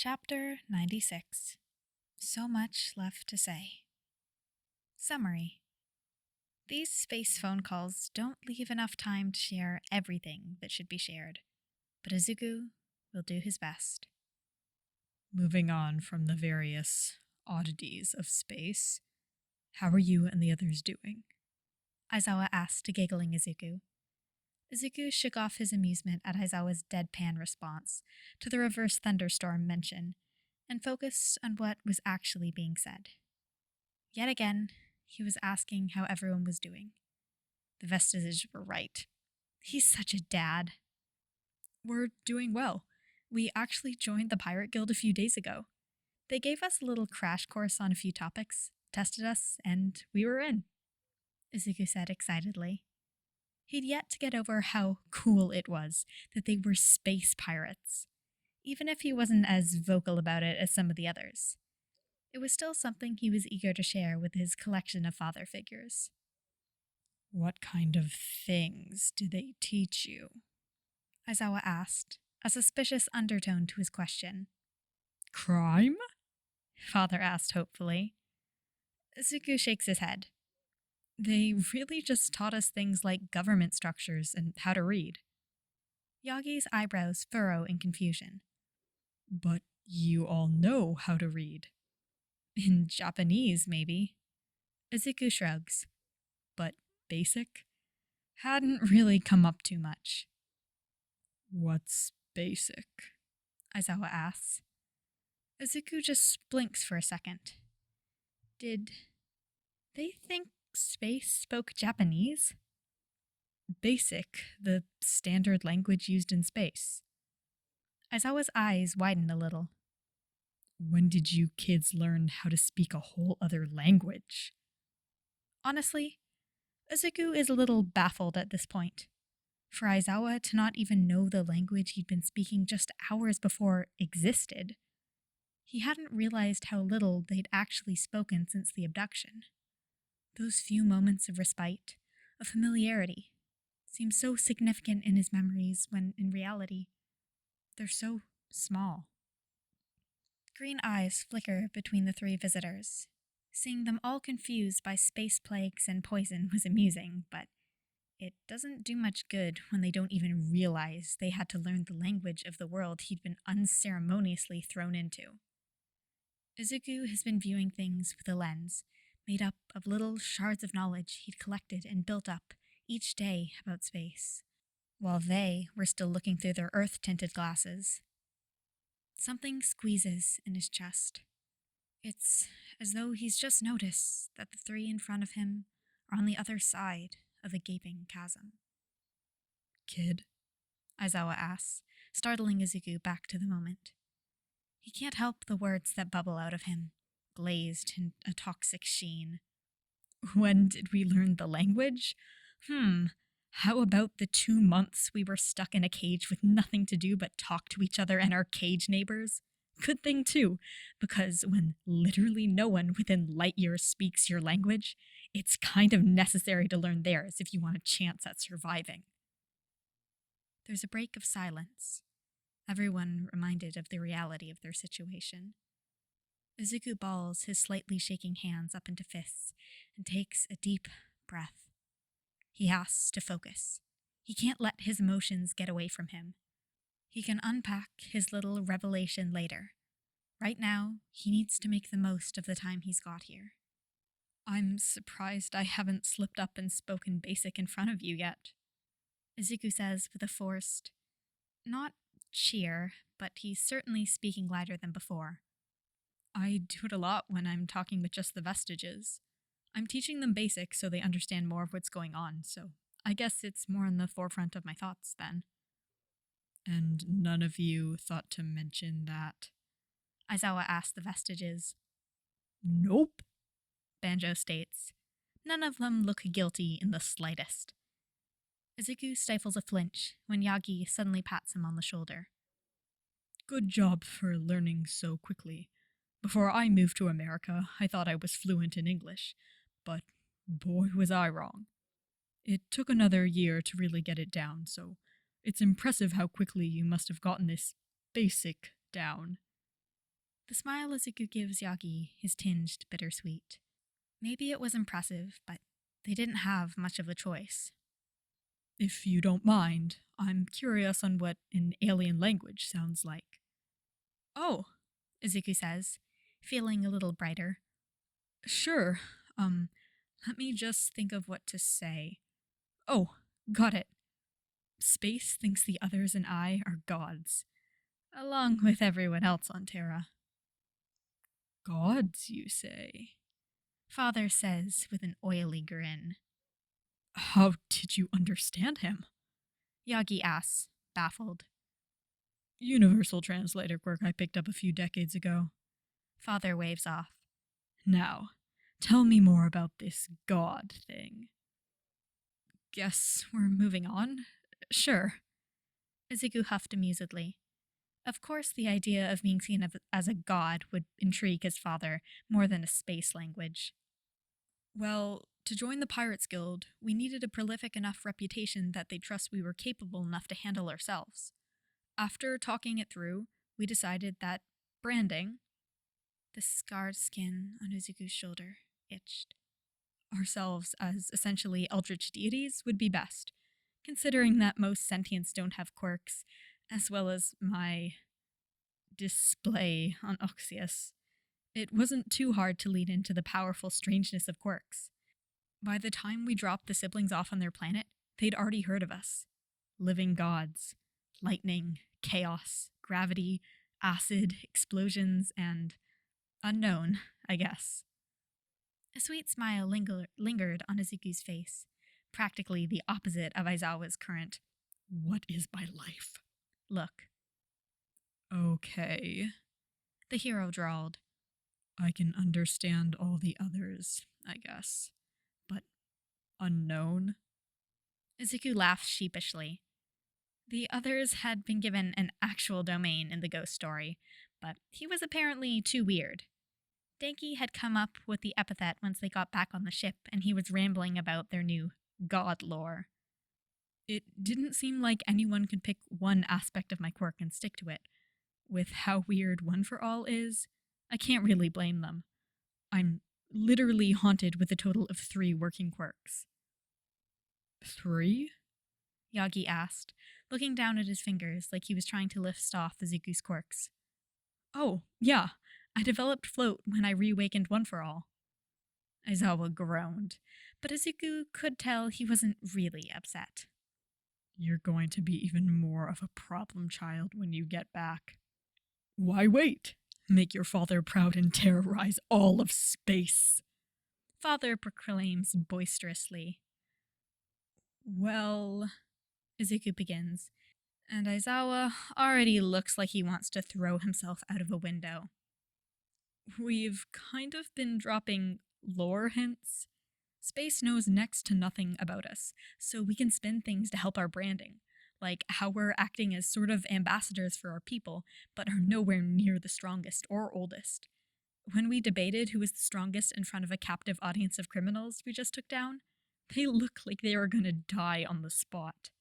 Chapter 96. So much left to say. Summary. These space phone calls don't leave enough time to share everything that should be shared, but Izuku will do his best. Moving on from the various oddities of space, how are you and the others doing? Aizawa asked a giggling Izuku. Izuku shook off his amusement at Aizawa's deadpan response to the reverse thunderstorm mention and focused on what was actually being said. Yet again, he was asking how everyone was doing. The vestiges were right. He's such a dad. We're doing well. We actually joined the Pirate Guild a few days ago. They gave us a little crash course on a few topics, tested us, and we were in, Izuku said excitedly. He'd yet to get over how cool it was that they were space pirates, even if he wasn't as vocal about it as some of the others. It was still something he was eager to share with his collection of father figures. What kind of things do they teach you? Aizawa asked, a suspicious undertone to his question. Crime? Father asked hopefully. Izuku shakes his head. They really just taught us things like government structures and how to read. Yagi's eyebrows furrow in confusion. But you all know how to read. In Japanese, maybe. Izuku shrugs. But basic? Hadn't really come up too much. What's basic? Aizawa asks. Izuku just blinks for a second. Did they think space spoke Japanese? Basic, the standard language used in space. Aizawa's eyes widened a little. When did you kids learn how to speak a whole other language? Honestly, Izuku is a little baffled at this point. For Aizawa to not even know the language he'd been speaking just hours before existed. He hadn't realized how little they'd actually spoken since the abduction. Those few moments of respite, of familiarity, seem so significant in his memories when, in reality, they're so small. Green eyes flicker between the three visitors. Seeing them all confused by space plagues and poison was amusing, but it doesn't do much good when they don't even realize they had to learn the language of the world he'd been unceremoniously thrown into. Izuku has been viewing things with a lens made up of little shards of knowledge he'd collected and built up each day about space, while they were still looking through their earth-tinted glasses. Something squeezes in his chest. It's as though he's just noticed that the three in front of him are on the other side of a gaping chasm. Kid? Aizawa asks, startling Izuku back to the moment. He can't help the words that bubble out of him, glazed in a toxic sheen. When did we learn the language? How about the 2 months we were stuck in a cage with nothing to do but talk to each other and our cage neighbors? Good thing too, because when literally no one within light years speaks your language, it's kind of necessary to learn theirs if you want a chance at surviving. There's a break of silence, everyone reminded of the reality of their situation. Izuku balls his slightly shaking hands up into fists and takes a deep breath. He has to focus. He can't let his emotions get away from him. He can unpack his little revelation later. Right now, he needs to make the most of the time he's got here. I'm surprised I haven't slipped up and spoken basic in front of you yet, Izuku says with a forced, not cheer, but he's certainly speaking lighter than before. I do it a lot when I'm talking with just the vestiges. I'm teaching them basic so they understand more of what's going on, so I guess it's more in the forefront of my thoughts then. And none of you thought to mention that? Aizawa asked the vestiges. Nope, Banjo states. None of them look guilty in the slightest. Izuku stifles a flinch when Yagi suddenly pats him on the shoulder. Good job for learning so quickly. Before I moved to America, I thought I was fluent in English, but boy was I wrong. It took another year to really get it down, so it's impressive how quickly you must have gotten this basic down. The smile Izuku gives Yagi is tinged bittersweet. Maybe it was impressive, but they didn't have much of a choice. If you don't mind, I'm curious on what an alien language sounds like. Oh, Izuku says, feeling a little brighter. Sure, let me just think of what to say. Oh, got it. Space thinks the others and I are gods, along with everyone else on Terra. Gods, you say? Father says with an oily grin. How did you understand him? Yagi asks, baffled. Universal translator quirk I picked up a few decades ago. Father waves off. Now, tell me more about this god thing. Guess we're moving on? Sure. Izuku huffed amusedly. Of course, the idea of being seen as a god would intrigue his father more than a space language. Well, to join the Pirates Guild, we needed a prolific enough reputation that they'd trust we were capable enough to handle ourselves. After talking it through, we decided that branding, the scarred skin on Izuku's shoulder itched, ourselves as essentially eldritch deities would be best, considering that most sentients don't have quirks, as well as my display on Oxyus. It wasn't too hard to lead into the powerful strangeness of quirks. By the time we dropped the siblings off on their planet, they'd already heard of us. Living gods, lightning, chaos, gravity, acid, explosions, and unknown, I guess. A sweet smile lingered on Izuku's face, practically the opposite of Aizawa's current "What is my life?" look. Okay, the hero drawled. I can understand all the others, I guess. But unknown? Izuku laughed sheepishly. The others had been given an actual domain in the ghost story, but he was apparently too weird. Denki had come up with the epithet once they got back on the ship, and he was rambling about their new god lore. It didn't seem like anyone could pick one aspect of my quirk and stick to it. With how weird One for All is, I can't really blame them. I'm literally haunted with a total of 3 working quirks. 3? Yagi asked, looking down at his fingers like he was trying to lift off Izuku's quirks. Oh, yeah, I developed Float when I reawakened One for All. Aizawa groaned, but Izuku could tell he wasn't really upset. You're going to be even more of a problem child when you get back. Why wait? Make your father proud and terrorize all of space. Father proclaims boisterously. Well, Izuku begins, and Aizawa already looks like he wants to throw himself out of a window. We've kind of been dropping lore hints. Space knows next to nothing about us, so we can spin things to help our branding, like how we're acting as sort of ambassadors for our people, but are nowhere near the strongest or oldest. When we debated who was the strongest in front of a captive audience of criminals we just took down, they look like they are gonna die on the spot.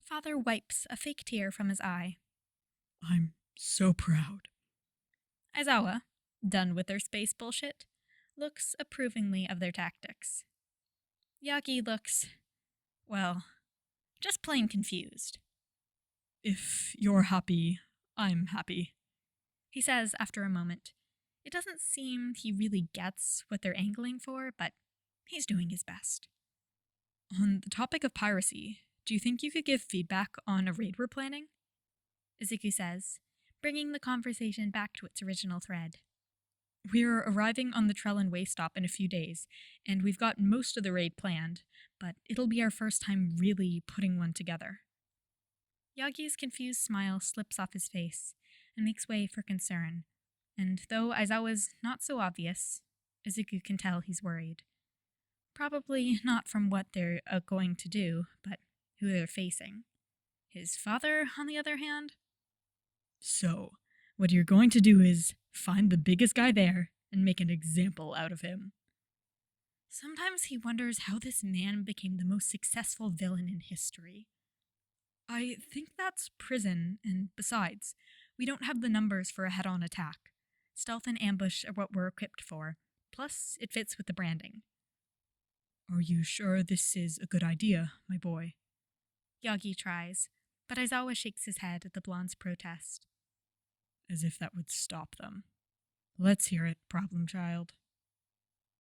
Father wipes a fake tear from his eye. I'm so proud. Aizawa, done with their space bullshit, looks approvingly of their tactics. Yagi looks, well, just plain confused. If you're happy, I'm happy, he says after a moment. It doesn't seem he really gets what they're angling for, but he's doing his best. On the topic of piracy, do you think you could give feedback on a raid we're planning? Izuku says, bringing the conversation back to its original thread. We're arriving on the Trellin Way stop in a few days, and we've got most of the raid planned, but it'll be our first time really putting one together. Yagi's confused smile slips off his face and makes way for concern, and though Aizawa's not so obvious, Izuku can tell he's worried. Probably not from what they're going to do, but who they're facing. His father, on the other hand? So, what you're going to do is find the biggest guy there and make an example out of him. Sometimes he wonders how this man became the most successful villain in history. I think that's prison, and besides, we don't have the numbers for a head-on attack. Stealth and ambush are what we're equipped for. Plus, it fits with the branding. Are you sure this is a good idea, my boy? Yagi tries, but Aizawa shakes his head at the blonde's protest. As if that would stop them. Let's hear it, problem child.